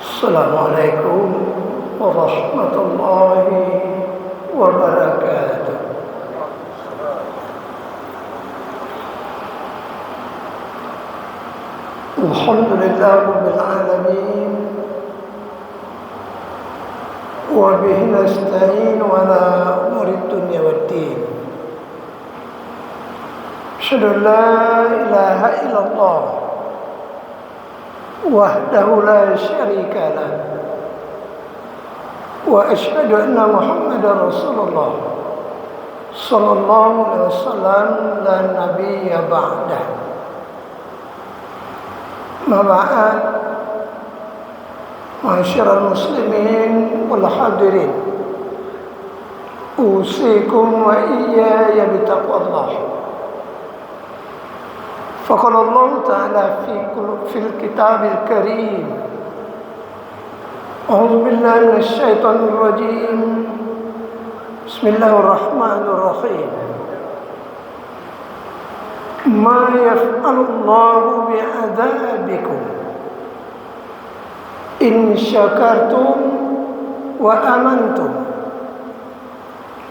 Assalamualaikum warahmatullahi wabarakatuh. Alhamdulillah rabbil alamin wa bihi nasta'in ala umuri dunya waddin. Asyhadu an la ilaha illallah wahdahu la syarika lah wa asyhadu anna Muhammadar Rasulullah sallallahu alaihi wasallam la nabiyya ba'dah. Ma ba'd, ma'asyiral muslimin wal hadirin, usikum wa iyaya bitaqwallah. فقال الله تعالى في الكتاب الكريم: أعوذ بالله من الشيطان الرجيم، بسم الله الرحمن الرحيم. ما يفعل الله بعذابكم إن شكرتم وآمنتم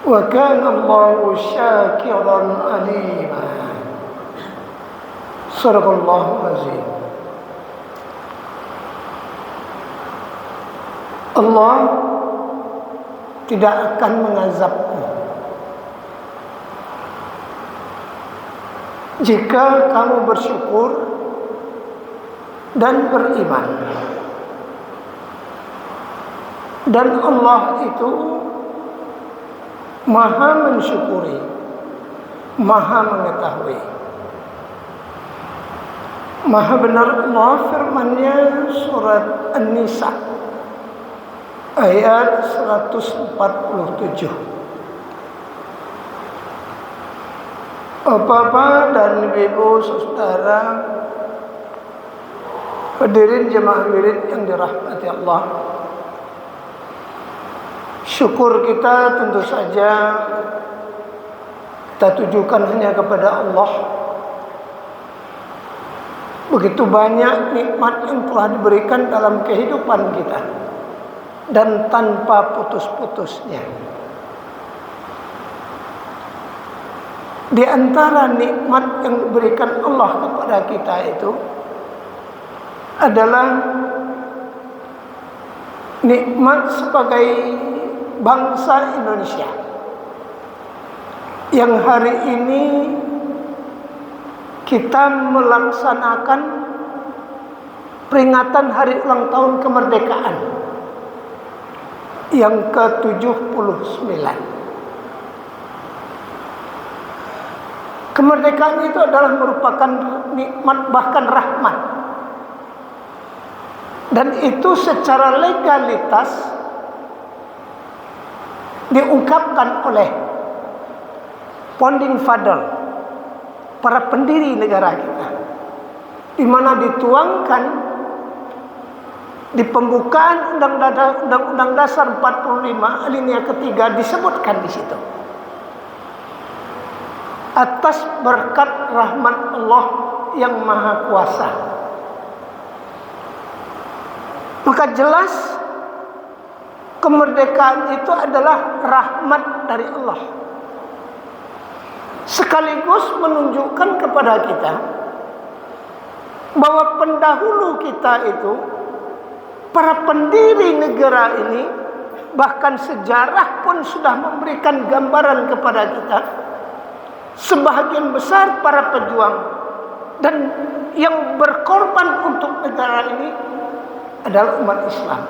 وكان الله شاكرا عليما. Sadaqallahul azim. Allah tidak akan mengazabmu jika kamu bersyukur dan beriman. Dan Allah itu Maha mensyukuri, Maha mengetahui. Maha benar Allah firman-Nya surat An-Nisa ayat 147. Bapak dan Ibu saudara hadirin jemaah wirid yang dirahmati Allah, syukur kita tentu saja kita tujukan hanya kepada Allah. Begitu banyak nikmat yang telah diberikan dalam kehidupan kita dan tanpa putus-putusnya. Di antara nikmat yang diberikan Allah kepada kita itu adalah nikmat sebagai bangsa Indonesia yang hari ini kita melaksanakan peringatan hari ulang tahun kemerdekaan yang ke-79. Kemerdekaan itu adalah merupakan nikmat, bahkan rahmat. Dan itu secara legalitas diungkapkan oleh founding father, para pendiri negara kita, di mana dituangkan di pembukaan Undang-Undang Dasar 45 alinea ketiga disebutkan di situ, atas berkat rahmat Allah yang Maha Kuasa. Maka jelas kemerdekaan itu adalah rahmat dari Allah, sekaligus menunjukkan kepada kita bahwa pendahulu kita itu, para pendiri negara ini, bahkan sejarah pun sudah memberikan gambaran kepada kita, sebahagian besar para pejuang dan yang berkorban untuk negara ini adalah umat Islam.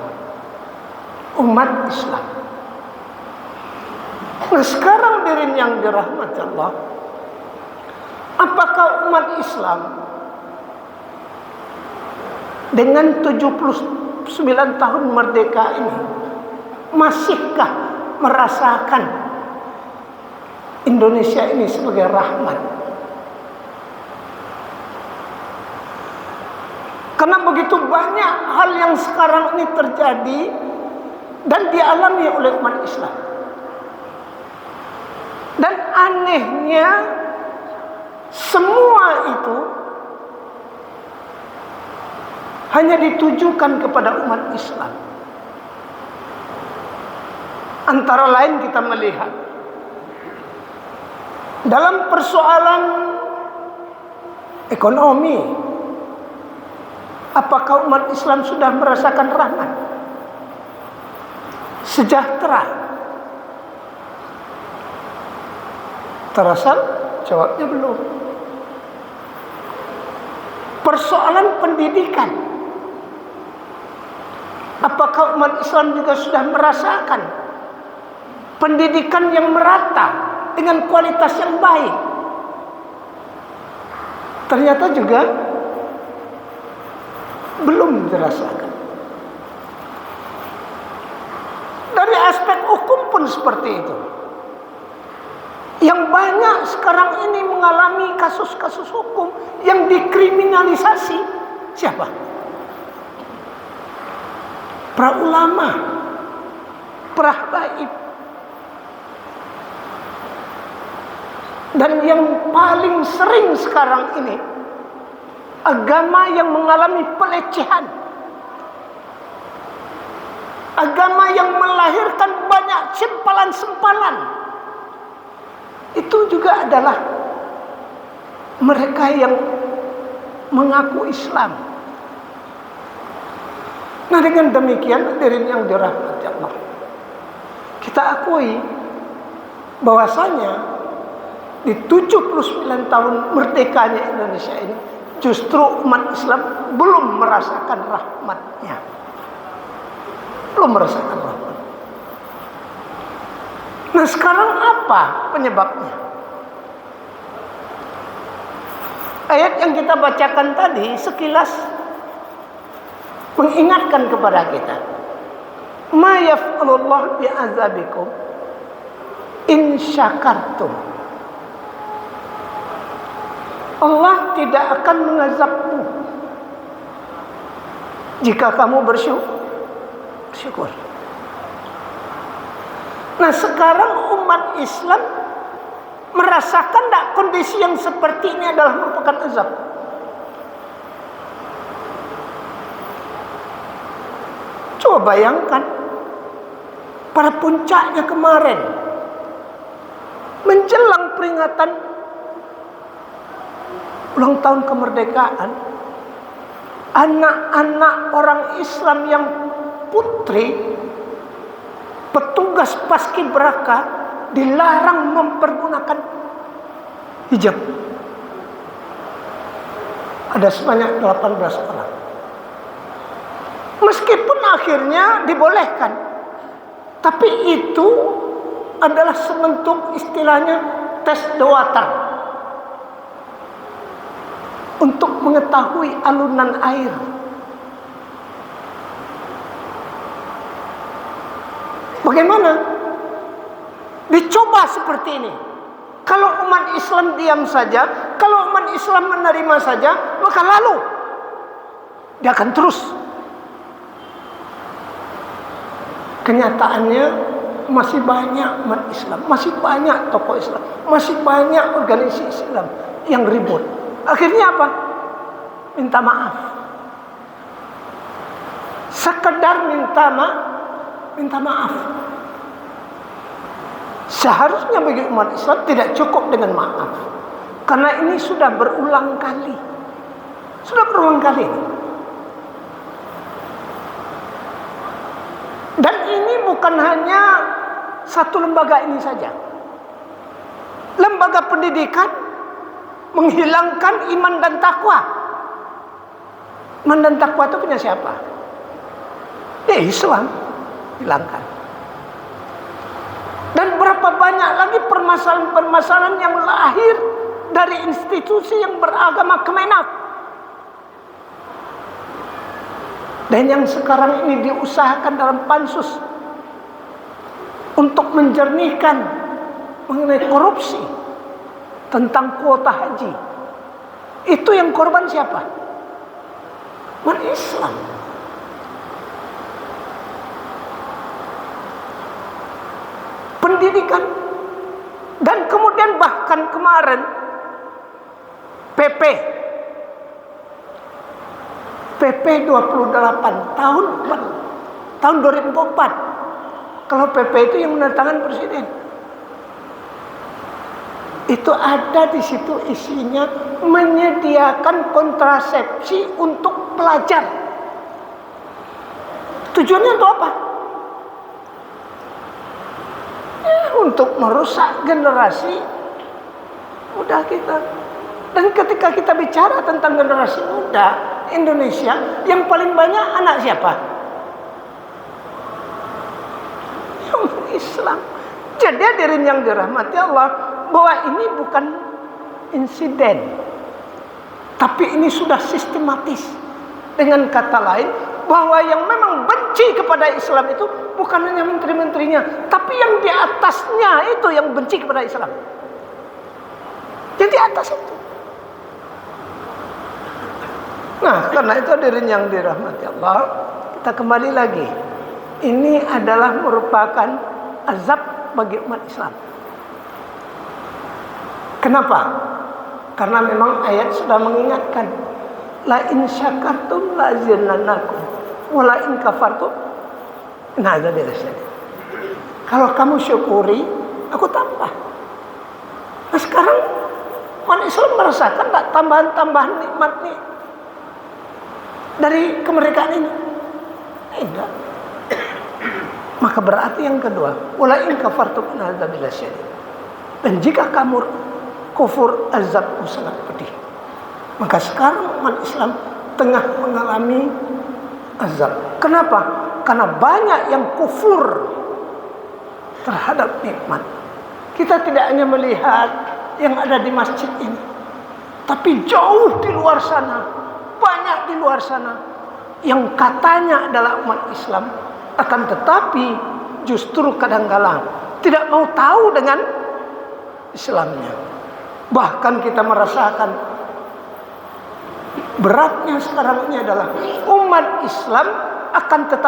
Umat Islam. Nah, sekarang hadirin yang dirahmati Allah, apakah umat Islam dengan 79 tahun merdeka ini masihkah merasakan Indonesia ini sebagai rahmat? Karena begitu banyak hal yang sekarang ini terjadi dan dialami oleh umat Islam. Dan anehnya semua itu hanya ditujukan kepada umat Islam. Antara lain kita melihat dalam persoalan ekonomi, apakah umat Islam sudah merasakan rahmat, sejahtera? Terasa jawabnya belum. Persoalan pendidikan, apakah umat Islam juga sudah merasakan pendidikan yang merata dengan kualitas yang baik? Ternyata juga belum dirasakan. Dari aspek hukum pun seperti itu. Yang banyak sekarang ini mengalami kasus-kasus hukum yang dikriminalisasi siapa? Para ulama, para habaib. Dan yang paling sering sekarang ini, agama yang mengalami pelecehan, agama yang melahirkan banyak sempalan-sempalan. Itu juga adalah mereka yang mengaku Islam. Nah, dengan demikian hadirin yang dirahmati Allah, kita akui bahwasanya di 79 tahun merdekanya Indonesia ini, justru umat Islam belum merasakan rahmatnya. Belum merasakan rahmat. Nah, sekarang apa penyebabnya? Ayat yang kita bacakan tadi sekilas mengingatkan kepada kita, ma yaf'alullah bi'azabikum in syakartum. Allah tidak akan mengazabmu jika kamu bersyukur. Nah, sekarang umat Islam merasakan tak kondisi yang seperti ini adalah merupakan azab. Coba bayangkan, pada puncaknya kemarin, menjelang peringatan ulang tahun kemerdekaan, anak-anak orang Islam yang putri, petugas paskibraka, dilarang mempergunakan hijab. Ada sebanyak 18 orang. Meskipun akhirnya dibolehkan, tapi itu adalah sebentuk istilahnya tes the water, untuk mengetahui alunan air. Bagaimana? Dicoba seperti ini. Kalau umat Islam diam saja, kalau umat Islam menerima saja, maka lalu dia akan terus. Kenyataannya masih banyak umat Islam, masih banyak tokoh Islam, masih banyak organisasi Islam yang ribut. Akhirnya apa? Minta maaf. Sekedar minta maaf. Seharusnya bagi umat Islam tidak cukup dengan maaf, karena ini sudah berulang kali. Dan ini bukan hanya satu lembaga ini saja. Lembaga pendidikan menghilangkan iman dan takwa. Iman dan takwa itu punya siapa? Ya, Islam. Hilangkan. Dan berapa banyak lagi permasalahan-permasalahan yang lahir dari institusi yang beragama Kemenak. Dan yang sekarang ini diusahakan dalam pansus untuk menjernihkan mengenai korupsi tentang kuota haji. Itu yang korban siapa? Umat Islam. Pendidikan. Dan kemudian bahkan kemarin PP PP 28 tahun 2004. Kalau PP itu yang menandatangan presiden. Itu ada di situ isinya menyediakan kontrasepsi untuk pelajar. Tujuannya untuk apa? Untuk merusak generasi muda kita. Dan ketika kita bicara tentang generasi muda Indonesia, yang paling banyak anak siapa? Yang Islam. Jadi hadirin yang dirahmati Allah, bahwa ini bukan insiden, tapi ini sudah sistematis. Dengan kata lain, bahwa yang memang benci kepada Islam itu bukan hanya menteri-menterinya, tapi yang di atasnya itu yang benci kepada Islam. Yang di atas itu. Nah, karena itu hadirin yang dirahmati Allah, kita kembali lagi. Ini adalah merupakan azab bagi umat Islam. Kenapa? Karena memang ayat sudah mengingatkan, la in syakartum la azidannakum wa la in kafartum nah ada dirasanya. Kalau kamu syukuri, aku tambah. Nah sekarang umat Islam merasakan tak tambahan-tambahan nikmat nih dari kemerdekaan ini? Tidak. Maka berarti yang kedua, wala in kafartum inna adzabi lasyadid. Dan jika kamu kufur, azabku sangat pedih. Maka sekarang umat Islam tengah mengalami azab. Kenapa? Karena banyak yang kufur terhadap nikmat. Kita tidak hanya melihat yang ada di masjid ini, tapi jauh di luar sana, banyak di luar sana yang katanya adalah umat Islam, akan tetapi justru kadang-kala tidak mau tahu dengan Islamnya. Bahkan kita merasakan beratnya sekarang ini adalah umat Islam akan tetap